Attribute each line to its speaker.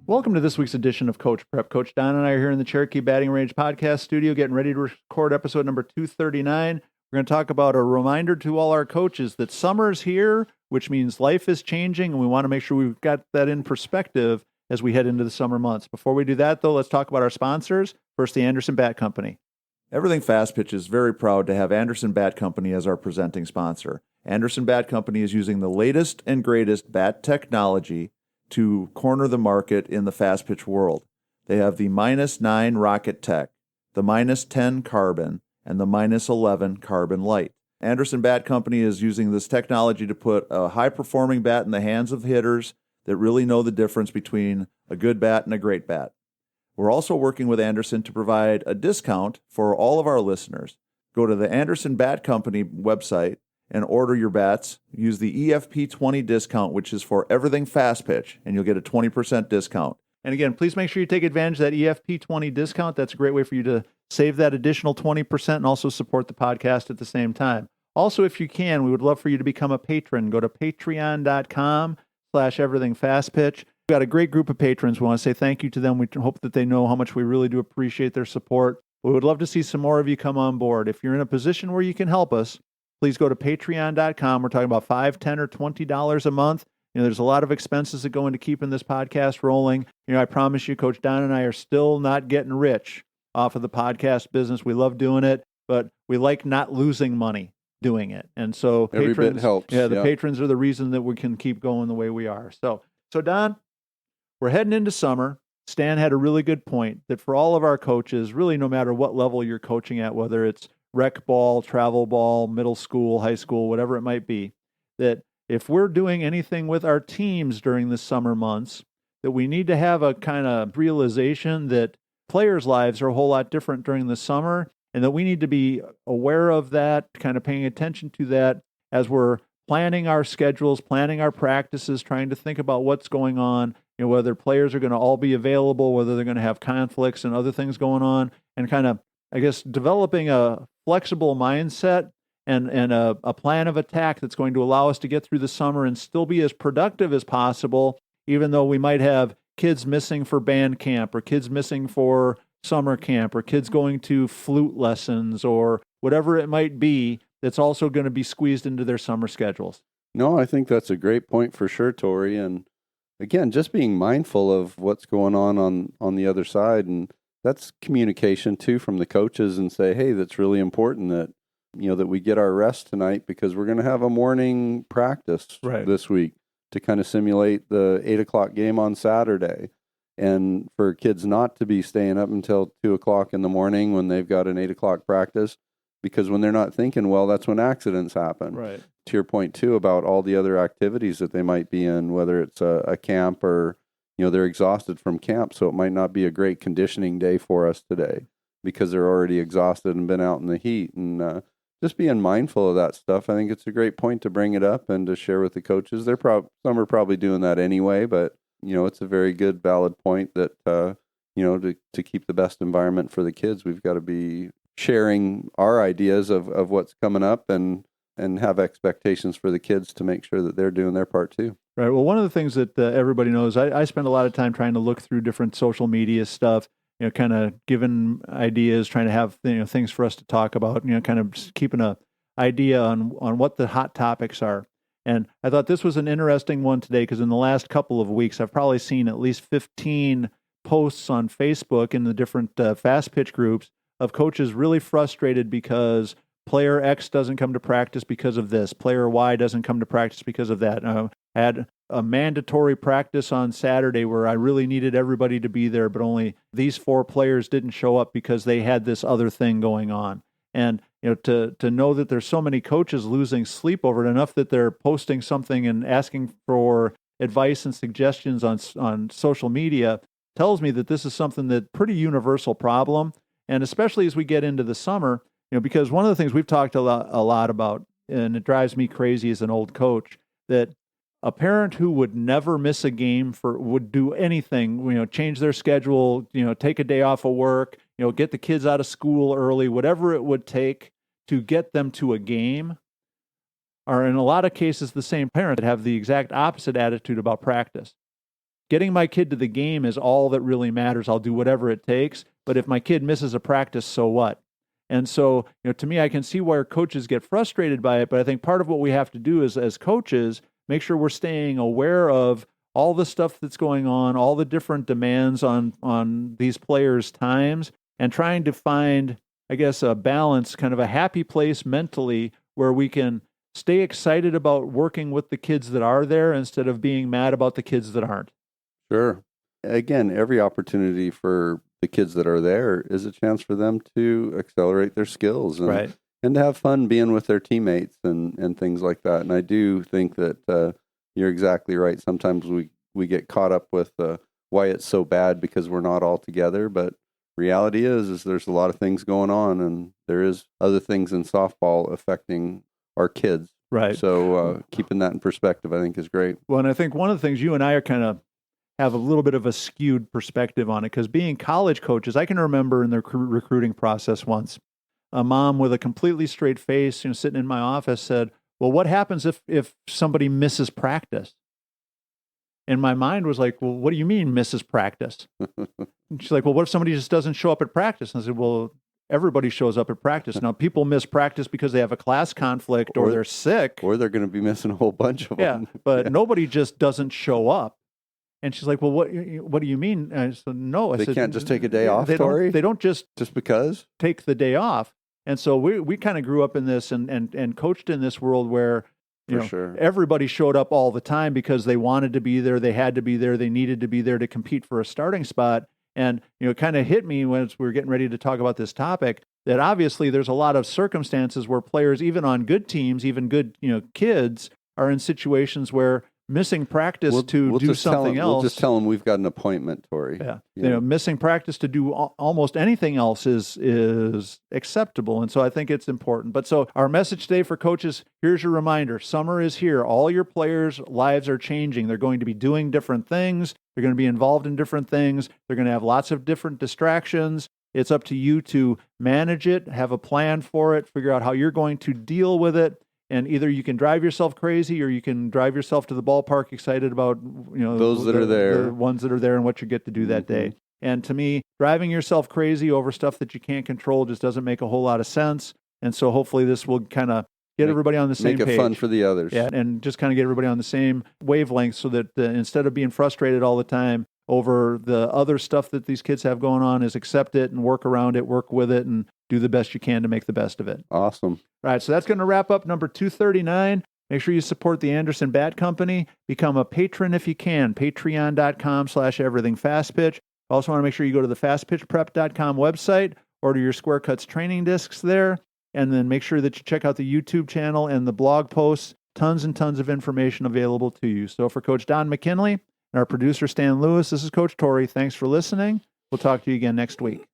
Speaker 1: Welcome to this week's edition of Coach Prep. Coach Don and I are here in the Cherokee Batting Range podcast studio getting ready to record episode number 239. We're going to talk about a reminder to all our coaches that summer's here, which means life is changing, and we want to make sure we've got that in perspective as we head into the summer months. Before we do that, though, let's talk about our sponsors. First, the Anderson Bat Company. Everything Fast Pitch is very proud to have Anderson Bat Company as our presenting sponsor. Anderson Bat Company is using the latest and greatest bat technology to corner the market in the fast pitch world. They have the -9 Rocket Tech, the -10 Carbon, and the -11 Carbon Light. Anderson Bat Company is using this technology to put a high-performing bat in the hands of hitters that really know the difference between a good bat and a great bat. We're also working with Anderson to provide a discount for all of our listeners. Go to the Anderson Bat Company website and order your bats. Use the EFP20 discount, which is for everything fast pitch, and you'll get a 20% discount. And again, please make sure you take advantage of that EFP20 discount. That's a great way for you to save that additional 20% and also support the podcast at the same time. Also, if you can, we would love for you to become a patron. Go to patreon.com/everythingfastpitch. We've got a great group of patrons. We want to say thank you to them. We hope that they know how much we really do appreciate their support. We would love to see some more of you come on board. If you're in a position where you can help us, please go to patreon.com. We're talking about $5, $10, or $20 a month. There's a lot of expenses that go into keeping this podcast rolling. I promise you, Coach Don and I are still not getting rich off of the podcast business. We love doing it, but we like not losing money doing it. And so
Speaker 2: every
Speaker 1: patrons,
Speaker 2: bit helps.
Speaker 1: Yeah, the patrons are the reason that we can keep going the way we are. So Don, we're heading into summer. Stan had a really good point that for all of our coaches, really no matter what level you're coaching at, whether it's rec ball, travel ball, middle school, high school, whatever it might be, that if we're doing anything with our teams during the summer months, that we need to have a kind of realization that players' lives are a whole lot different during the summer, and that we need to be aware of that, kind of paying attention to that as we're planning our schedules, planning our practices, trying to think about what's going on, whether players are going to all be available, whether they're going to have conflicts and other things going on, and kind of, I guess, developing a flexible mindset and a plan of attack that's going to allow us to get through the summer and still be as productive as possible, even though we might have kids missing for band camp or kids missing for summer camp or kids going to flute lessons or whatever it might be that's also going to be squeezed into their summer schedules.
Speaker 2: No, I think that's a great point for sure, Tori. And again, just being mindful of what's going on the other side. And that's communication too from the coaches, and say, hey, that's really important that that we get our rest tonight because we're going to have a morning practice this week to kind of simulate the 8:00 game on Saturday, and for kids not to be staying up until 2:00 in the morning when they've got an 8:00 practice, because when they're not thinking well, that's when accidents happen.
Speaker 1: Right.
Speaker 2: To your point too about all the other activities that they might be in, whether it's a camp or they're exhausted from camp, so it might not be a great conditioning day for us today because they're already exhausted and been out in the heat. And just being mindful of that stuff, I think it's a great point to bring it up and to share with the coaches. Some are probably doing that anyway, but it's a very good, valid point that to keep the best environment for the kids, we've got to be sharing our ideas of what's coming up and have expectations for the kids to make sure that they're doing their part too.
Speaker 1: Right. Well, one of the things that everybody knows, I spend a lot of time trying to look through different social media stuff, kind of giving ideas, trying to have things for us to talk about, kind of just keeping an idea on what the hot topics are. And I thought this was an interesting one today because in the last couple of weeks, I've probably seen at least 15 posts on Facebook in the different fast pitch groups of coaches really frustrated because player X doesn't come to practice because of this. Player Y doesn't come to practice because of that. I had a mandatory practice on Saturday where I really needed everybody to be there, but only these 4 players didn't show up because they had this other thing going on. And to know that there's so many coaches losing sleep over it, enough that they're posting something and asking for advice and suggestions on social media, tells me that this is something that pretty universal problem. And especially as we get into the summer, because one of the things we've talked a lot about, and it drives me crazy as an old coach, that a parent who would never miss a game would do anything, change their schedule, take a day off of work, get the kids out of school early, whatever it would take to get them to a game, are in a lot of cases the same parent that have the exact opposite attitude about practice. getting my kid to the game is all that really matters. I'll do whatever it takes. But if my kid misses a practice, so what? And so, to me, I can see where coaches get frustrated by it. But I think part of what we have to do is, as coaches, make sure we're staying aware of all the stuff that's going on, all the different demands on these players' times, and trying to find, I guess, a balance, kind of a happy place mentally where we can stay excited about working with the kids that are there instead of being mad about the kids that aren't.
Speaker 2: Sure. Again, every opportunity for the kids that are there is a chance for them to accelerate their skills and, and to have fun being with their teammates and things like that. And I do think that you're exactly right. Sometimes we get caught up with why it's so bad because we're not all together. But reality is there's a lot of things going on, and there is other things in softball affecting our kids.
Speaker 1: Right.
Speaker 2: So keeping that in perspective, I think, is great.
Speaker 1: Well, and I think one of the things you and I are kind of have a little bit of a skewed perspective on it, because being college coaches, I can remember in the recruiting process once, a mom with a completely straight face, sitting in my office said, well, what happens if somebody misses practice? And my mind was like, well, what do you mean misses practice? And she's like, well, what if somebody just doesn't show up at practice? And I said, well, everybody shows up at practice. Now, people miss practice because they have a class conflict or they're sick.
Speaker 2: Or they're going to be missing a whole bunch of them.
Speaker 1: But nobody just doesn't show up. And she's like, well, what do you mean? And I said, no.
Speaker 2: They can't just take a day off, Tori?
Speaker 1: They don't just
Speaker 2: because?
Speaker 1: Take the day off. And so we kind of grew up in this and coached in this world where everybody showed up all the time because they wanted to be there, they had to be there, they needed to be there to compete for a starting spot. And it kind of hit me when we were getting ready to talk about this topic that obviously there's a lot of circumstances where players, even on good teams, even good kids, are in situations where missing practice to do something else.
Speaker 2: We'll just tell them we've got an appointment, Tori.
Speaker 1: Yeah. Missing practice to do almost anything else is acceptable. And so I think it's important. But so our message today for coaches, here's your reminder. Summer is here. All your players' lives are changing. They're going to be doing different things. They're going to be involved in different things. They're going to have lots of different distractions. It's up to you to manage it, have a plan for it, figure out how you're going to deal with it. And either you can drive yourself crazy or you can drive yourself to the ballpark excited about,
Speaker 2: those that are there,
Speaker 1: the ones that are there and what you get to do that day. And to me, driving yourself crazy over stuff that you can't control just doesn't make a whole lot of sense. And so hopefully this will kind of get everybody on the same page.
Speaker 2: Make it fun for the others.
Speaker 1: Yeah, and just kind of get everybody on the same wavelength so that instead of being frustrated all the time over the other stuff that these kids have going on, is accept it and work around it, work with it, and do the best you can to make the best of it.
Speaker 2: Awesome.
Speaker 1: All right, so that's going to wrap up number 239. Make sure you support the Anderson Bat Company. Become a patron if you can. Patreon.com/everythingfastpitch. Also want to make sure you go to the fastpitchprep.com website, order your Square Cuts training discs there, and then make sure that you check out the YouTube channel and the blog posts. Tons and tons of information available to you. So for Coach Don McKinley and our producer Stan Lewis, this is Coach Tori. Thanks for listening. We'll talk to you again next week.